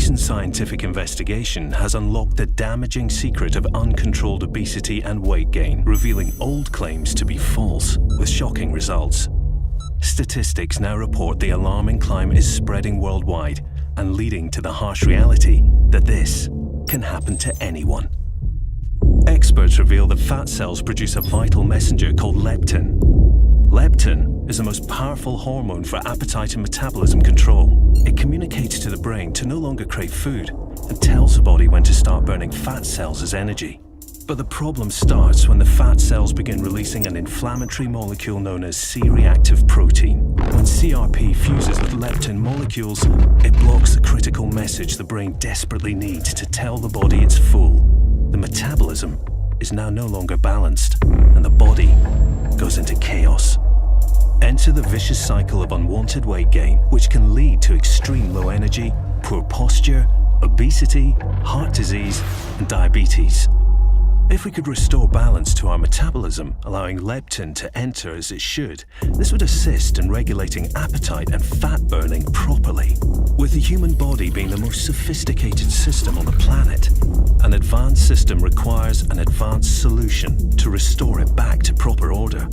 recent scientific investigation has unlocked the damaging secret of uncontrolled obesity and weight gain, revealing old claims to be false, with shocking results. Statistics now report the alarming climb is spreading worldwide and leading to the harsh reality that this can happen to anyone. Experts reveal that fat cells produce a vital messenger called leptin. Leptin is the most powerful hormone for appetite and metabolism control. It communicates to the brain to no longer crave food and tells the body when to start burning fat cells as energy. But the problem starts when the fat cells begin releasing an inflammatory molecule known as C-reactive protein. When CRP fuses with leptin molecules, it blocks the critical message the brain desperately needs to tell the body it's full. The metabolism is now no longer balanced, and the body goes into chaos. Enter the vicious cycle of unwanted weight gain, which can lead to extreme low energy, poor posture, obesity, heart disease, and diabetes. If we could restore balance to our metabolism, allowing leptin to enter as it should, this would assist in regulating appetite and fat burning properly. With the human body being the most sophisticated system on the planet, an advanced system requires an advanced solution to restore it back to proper order.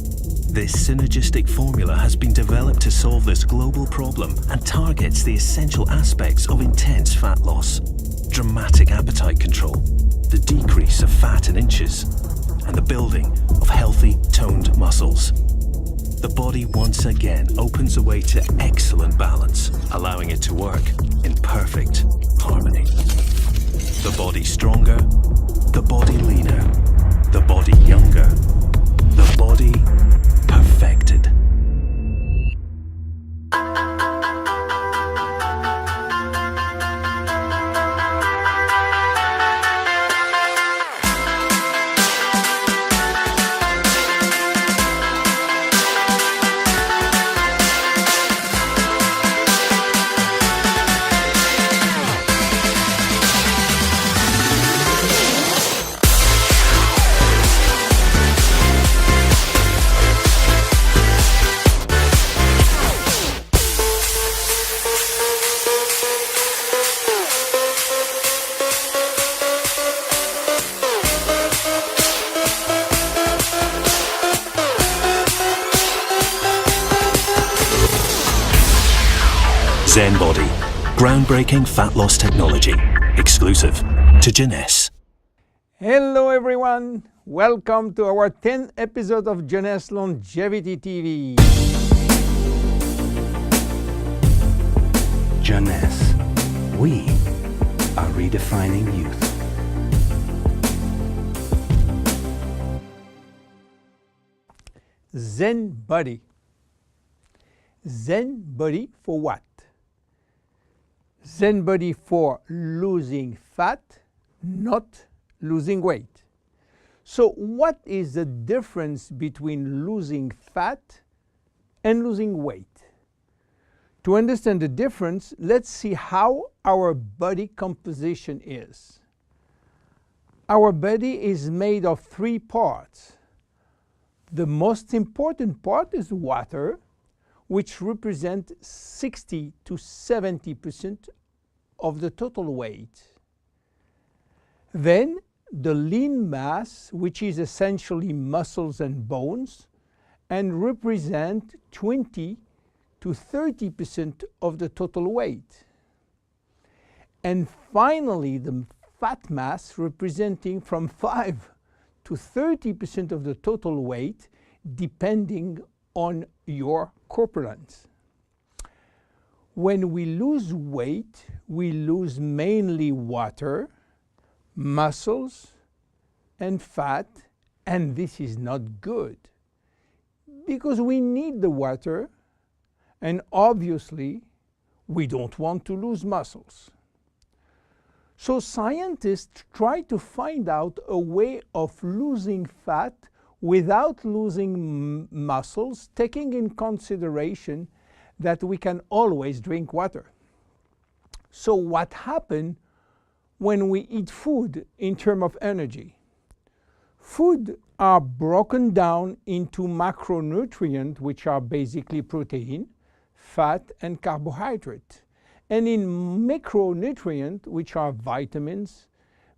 This synergistic formula has been developed to solve this global problem and targets the essential aspects of intense fat loss: dramatic appetite control, the decrease of fat in inches, and the building of healthy, toned muscles. The body once again opens the way to excellent balance, allowing it to work in perfect harmony. The body stronger, the body leaner, the body younger, the body perfected. Zen Bodi, groundbreaking fat loss technology, exclusive to Jeunesse. Hello everyone, welcome to our 10th episode of Jeunesse Longevity TV. Jeunesse, we are redefining youth. Zen Bodi. Zen Bodi for what? Zen Bodi for losing fat, not losing weight. So what is the difference between losing fat and losing weight? To understand the difference, let's see how our body composition is. Our body is made of 3 parts. The most important part is water, which represents 60 to 70% of the total weight. Then the lean mass, which is essentially muscles and bones, and represent 20 to 30% of the total weight. And finally, the fat mass, representing from 5 to 30% of the total weight, depending on your corpulence. When we lose weight, we lose mainly water, muscles, and fat, and this is not good because we need the water, and obviously we don't want to lose muscles. So scientists try to find out a way of losing fat without losing muscles, taking in consideration that we can always drink water. So what happens when we eat food in terms of energy? Food are broken down into macronutrients, which are basically protein, fat, and carbohydrate. and in micronutrients, which are vitamins,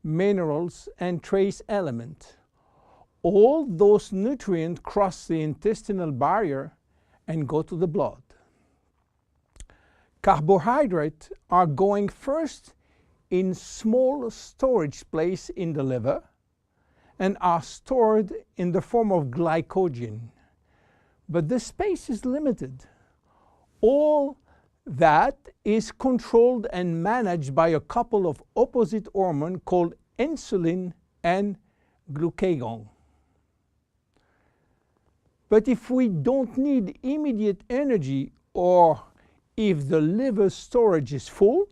minerals, and trace elements. All those nutrients cross the intestinal barrier and go to the blood. Carbohydrates are going first in small storage place in the liver and are stored in the form of glycogen. But the space is limited. All that is controlled and managed by a couple of opposite hormones called insulin and glucagon. But if we don't need immediate energy, or if the liver storage is full,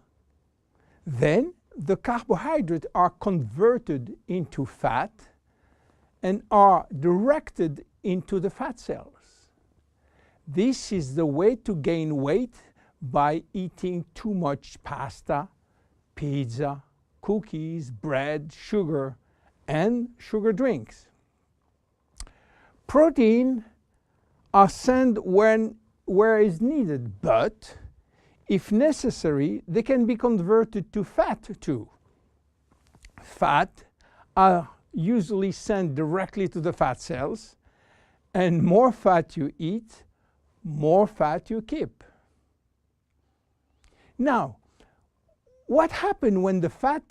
then the carbohydrates are converted into fat and are directed into the fat cells. This is the way to gain weight by eating too much pasta, pizza, cookies, bread, sugar, and sugar drinks. Protein are sent where is needed, but if necessary, they can be converted to fat too. Fat are usually sent directly to the fat cells, and more fat you eat, more fat you keep. Now, what happens when the fat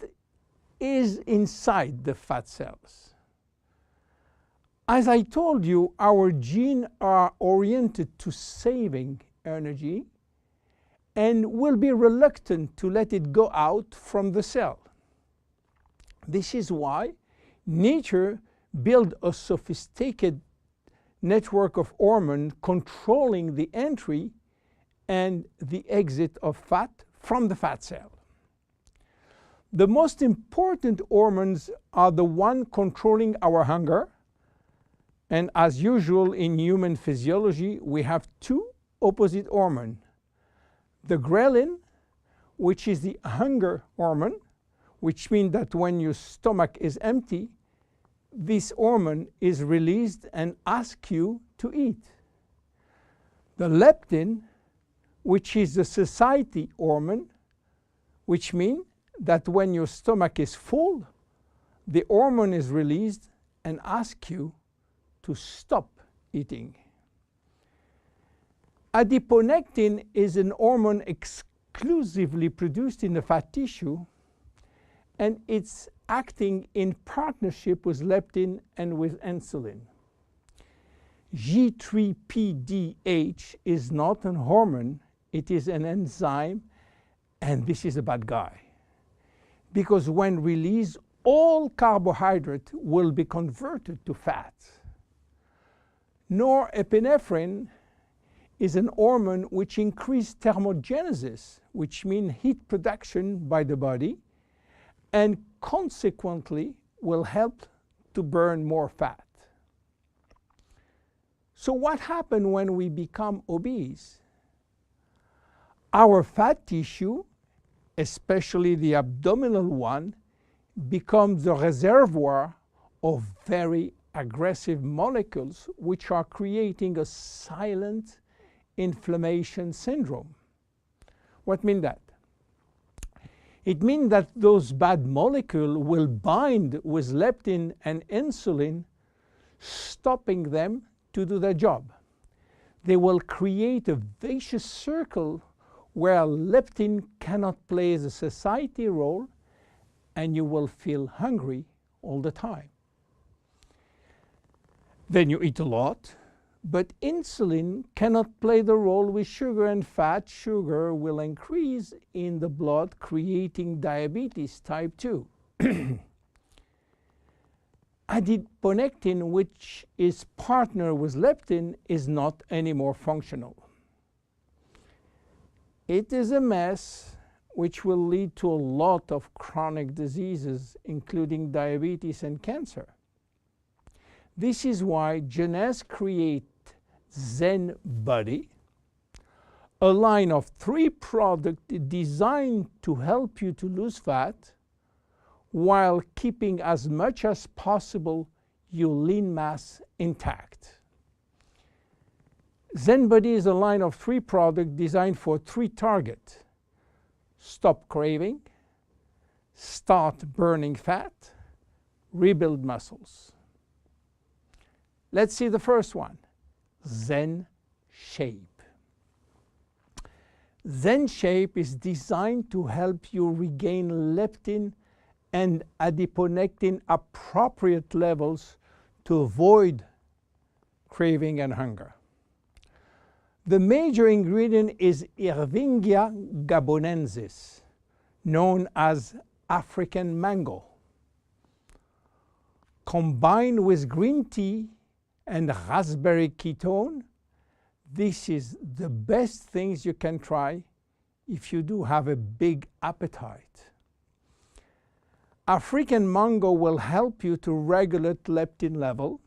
is inside the fat cells? As I told you, our genes are oriented to saving energy and will be reluctant to let it go out from the cell. This is why nature built a sophisticated network of hormones controlling the entry and the exit of fat from the fat cell. The most important hormones are the ones controlling our hunger, and as usual in human physiology, we have two opposite hormones. The ghrelin, which is the hunger hormone, which means that when your stomach is empty, this hormone is released and asks you to eat. The leptin, which is the satiety hormone, which means that when your stomach is full, the hormone is released and asks you to stop eating. Adiponectin is an hormone exclusively produced in the fat tissue, and it's acting in partnership with leptin and with insulin. G3PDH is not a hormone, it is an enzyme, and this is a bad guy. Because when released, all carbohydrate will be converted to fat. Norepinephrine is an hormone which increases thermogenesis, which means heat production by the body, and consequently will help to burn more fat. So what happens when we become obese? Our fat tissue, especially the abdominal one, becomes the reservoir of very aggressive molecules which are creating a silent inflammation syndrome. What means that? It means that those bad molecules will bind with leptin and insulin, stopping them to do their job. They will create a vicious circle where leptin cannot play the satiety role, and you will feel hungry all the time. Then you eat a lot, but insulin cannot play the role with sugar and fat. Sugar will increase in the blood, creating diabetes type 2. Adiponectin, which is partner with leptin, is not anymore functional. It is a mess which will lead to a lot of chronic diseases, including diabetes and cancer. This is why Jeunesse created Zen Bodi, a line of 3 products designed to help you to lose fat while keeping as much as possible your lean mass intact. Zen Bodi is a line of 3 products designed for 3 targets: stop craving, start burning fat, rebuild muscles. Let's see the first one, Zen Shape. Zen Shape is designed to help you regain leptin and adiponectin appropriate levels to avoid craving and hunger. The major ingredient is Ervingia gabonensis, known as African mango. Combined with green tea and raspberry ketone, this is the best things you can try if you do have a big appetite. African mango will help you to regulate leptin level.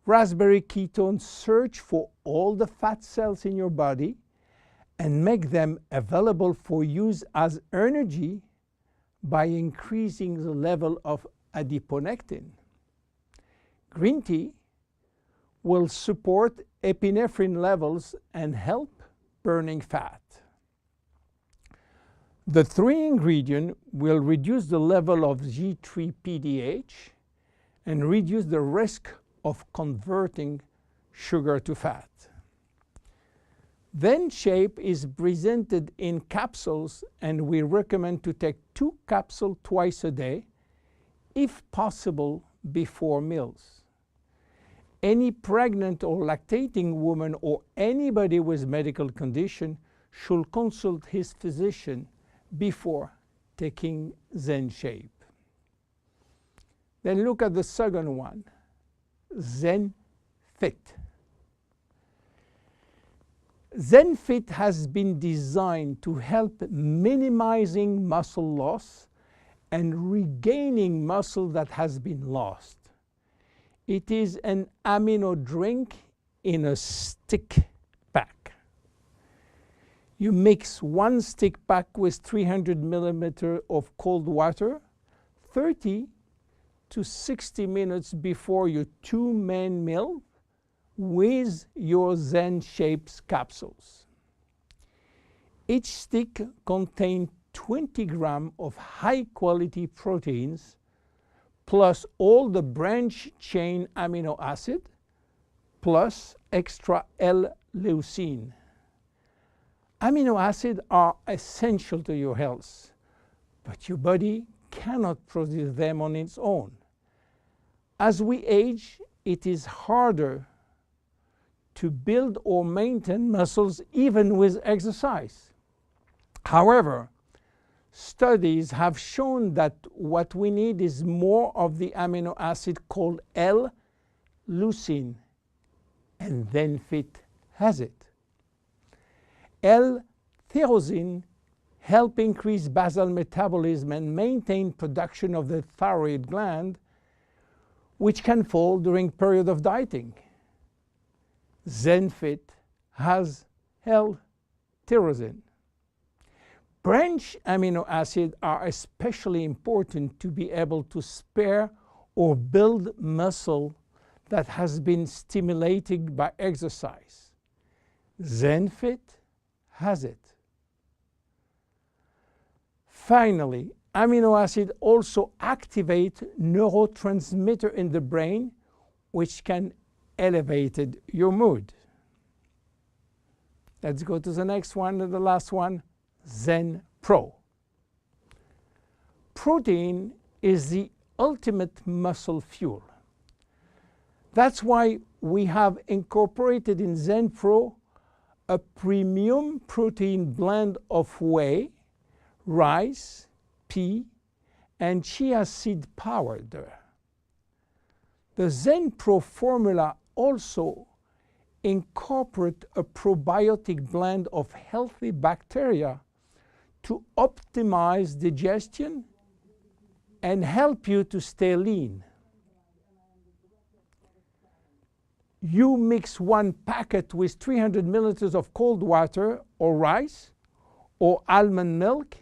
Raspberry ketone search for all the fat cells in your body and make them available for use as energy by increasing the level of adiponectin. Green tea will support epinephrine levels and help burning fat. The three ingredients will reduce the level of G3-PDH and reduce the risk of converting sugar to fat. Zen Shape is presented in capsules, and we recommend to take 2 capsules twice a day, if possible before meals. Any pregnant or lactating woman or anybody with medical condition should consult his physician before taking Zen Shape. Then look at the second one, Zen Fit. Zen Fit has been designed to help minimizing muscle loss and regaining muscle that has been lost. It is an amino drink in a stick pack. You mix 1 stick pack with 300 milliliters of cold water 30 to 60 minutes before your 2 main meal with your Zen Shapes capsules. Each stick contains 20 grams of high-quality proteins plus all the branch chain amino acid plus extra L-leucine. Amino acids are essential to your health, but your body cannot produce them on its own. As we age, it is harder to build or maintain muscles even with exercise. However, studies have shown that what we need is more of the amino acid called L-leucine, and Zen Fit has it. L-tyrosine helps increase basal metabolism and maintain production of the thyroid gland, which can fall during period of dieting. Zen Fit has L-tyrosine. Branch amino acids are especially important to be able to spare or build muscle that has been stimulated by exercise. Zen Fit has it. Finally, amino acids also activate neurotransmitter in the brain, which can elevate your mood. Let's go to the next one and the last one, Zen Pro. Protein is the ultimate muscle fuel. That's why we have incorporated in Zen Pro a premium protein blend of whey, rice, pea, and chia seed powder. The Zen Pro formula also incorporates a probiotic blend of healthy bacteria to optimize digestion and help you to stay lean. You mix 1 packet with 300 milliliters of cold water or rice or almond milk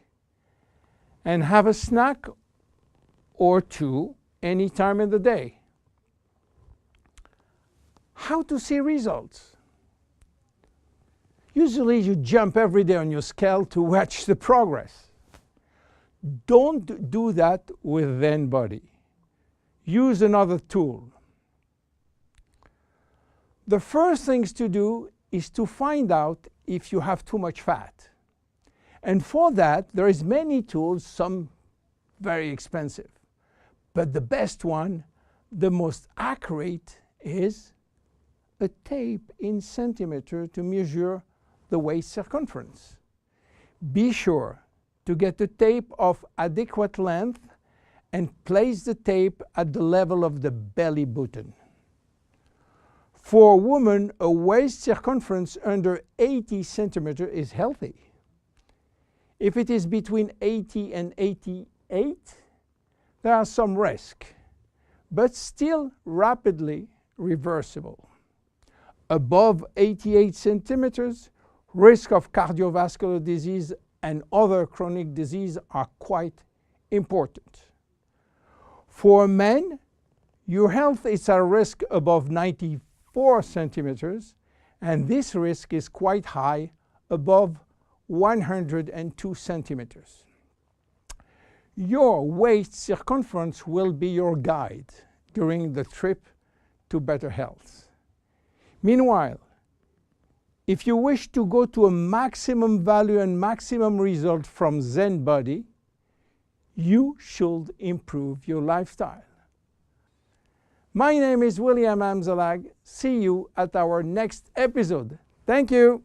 and have a snack or 2 any time in the day. How to see results? Usually you jump every day on your scale to watch the progress. Don't do that with Zen Bodi. Use another tool. The first things to do is to find out if you have too much fat. And for that, there is many tools, some very expensive. But the best one, the most accurate, is a tape in centimeter to measure the waist circumference. Be sure to get a tape of adequate length and place the tape at the level of the belly button. For a woman, a waist circumference under 80 centimeters is healthy. If it is between 80 and 88, there are some risk, but still rapidly reversible. Above 88 centimeters, risk of cardiovascular disease and other chronic disease are quite important. For men, your health is at risk above 94 centimeters, and this risk is quite high, above 102 centimeters. Your waist circumference will be your guide during the trip to better health. Meanwhile, if you wish to go to a maximum value and maximum result from Zen Bodi, you should improve your lifestyle. My name is William Amzalag. See you at our next episode. Thank you.